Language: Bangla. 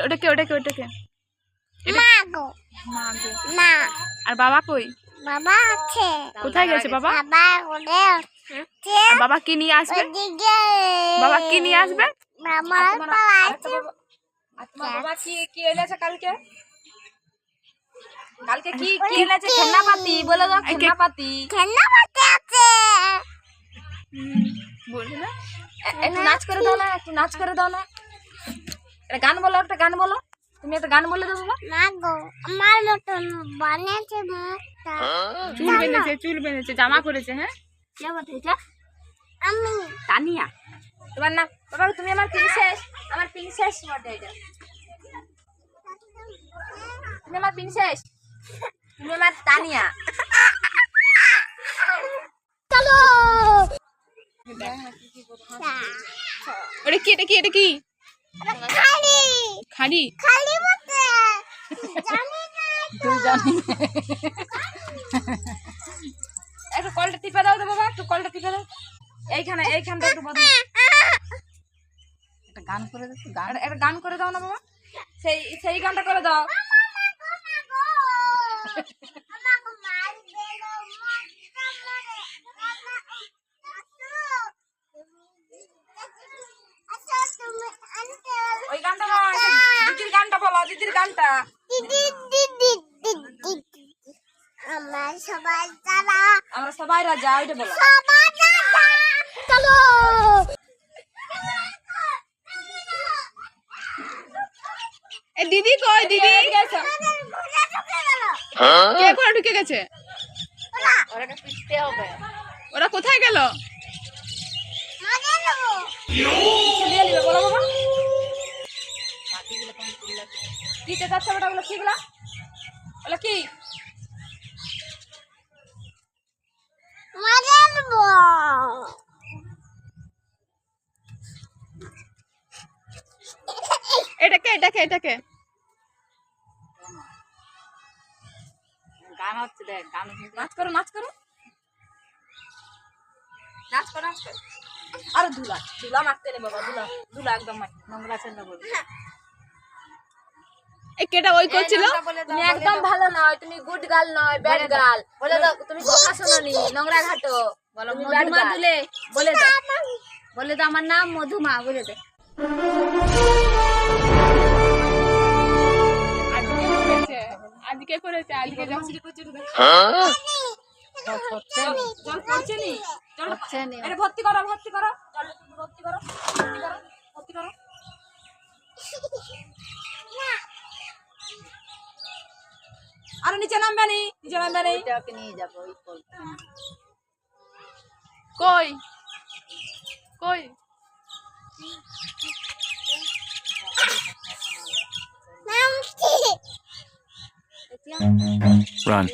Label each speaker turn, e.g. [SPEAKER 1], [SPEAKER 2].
[SPEAKER 1] ওটাকে ওটাকে ওটাকে
[SPEAKER 2] মা গো
[SPEAKER 1] মা গো।
[SPEAKER 2] মা
[SPEAKER 1] আর বাবা কই?
[SPEAKER 2] বাবা আছে
[SPEAKER 1] কোথায় গেছে বাবা?
[SPEAKER 2] বাবা ওরে আছে
[SPEAKER 1] আর বাবা কি নিয়ে আসবে?
[SPEAKER 2] ওদিকে
[SPEAKER 1] বাবা কি নিয়ে আসবে?
[SPEAKER 2] আমার বাবা আছে
[SPEAKER 3] তোমার বাবা কি এনেছে কালকে? কালকে কি এনেছে? খেলনাপাতি বলে দাও, খেলনাপাতি।
[SPEAKER 2] খেলনাপাতি আছে
[SPEAKER 1] বলছে না
[SPEAKER 3] একটু নাচ করে দাও না, একটু নাচ করে দাও না। একটা গান বলো, একটা গান বলো। তুমি একটা গান বলে দাও বাবা।
[SPEAKER 2] মা গো আমার মতন বানিয়েছে মুখটা
[SPEAKER 1] চুল বেঁধেছে জামা করেছে। হ্যাঁ
[SPEAKER 3] কে বানাইছে?
[SPEAKER 2] আমি
[SPEAKER 3] তানিয়া। তোমার নাম বাবা? তুমি আমার প্রিন্সেস, আমার প্রিন্সেস বটে এটা। তুমি আমার প্রিন্সেস, তুমি আমার তানিয়া।
[SPEAKER 2] চলো
[SPEAKER 1] ওটা কি? এটা কি? এটা কি?
[SPEAKER 2] খালি
[SPEAKER 1] খাড়ি?
[SPEAKER 2] খালি মতে জানি না
[SPEAKER 3] তুই জানি একটু কলটা টিপে দাও তো বাবা, একটু কলটা টিপে দাও। এইখানটা একটু বদল। একটা গান করে দাও, একটা গান করে দাও না বাবা। সেই গানটা করে দাও। ওই গানটা না, দিদির গানটা বলো, দিদির গানটা।
[SPEAKER 2] আমার সবাই যারা
[SPEAKER 3] আমরা সবাই রাজা, ওইটা বলো।
[SPEAKER 2] সবাই যারা চলো
[SPEAKER 1] এ দিদি কই? দিদি কে করে ঢুকে গেছে?
[SPEAKER 3] ওরাকে পিটতে হবে।
[SPEAKER 1] ওরা কোথায় গেল?
[SPEAKER 3] ছড়িয়ে নিবে বলো বাবা। দিতে যাচ্ছে ওটা, ওগুলো কি? ওগুলো কি?
[SPEAKER 1] এটাকে এটাকে এটাকে
[SPEAKER 3] গান হচ্ছে, দেখ গান। নাচ করো, নাচ করো, নাচ করো, নাচ করো। আরে ধুলা ধুলা মারতে নেই বাবা, ধুলা ধুলা একদম নোংরা ছেলে না বলে।
[SPEAKER 1] এ কেটা ওই করছিল?
[SPEAKER 3] তুমি একদম ভালো নয়, তুমি গুড গার্ল নয়, ব্যাড গার্ল। বলে দাও, তুমি কথা শোনোনি, নোংরা ঘাটো। বলো মধুমা দুলে। বলে দাও, বলে দাও আমার নাম মধুমা, বলে দে।
[SPEAKER 1] আজকে করেছে আজকে যখন
[SPEAKER 3] জল পড়ছে নি, আরে ভর্তি করো, ভর্তি করো, জল ভর্তি করো, ভর্তি করো, ভর্তি করো। আর নিচে নামবে নি, নিচে নামবে নি। এটাকে নিয়ে যাবো ওই কল।
[SPEAKER 1] কই কই?
[SPEAKER 2] নাম কি
[SPEAKER 4] Run.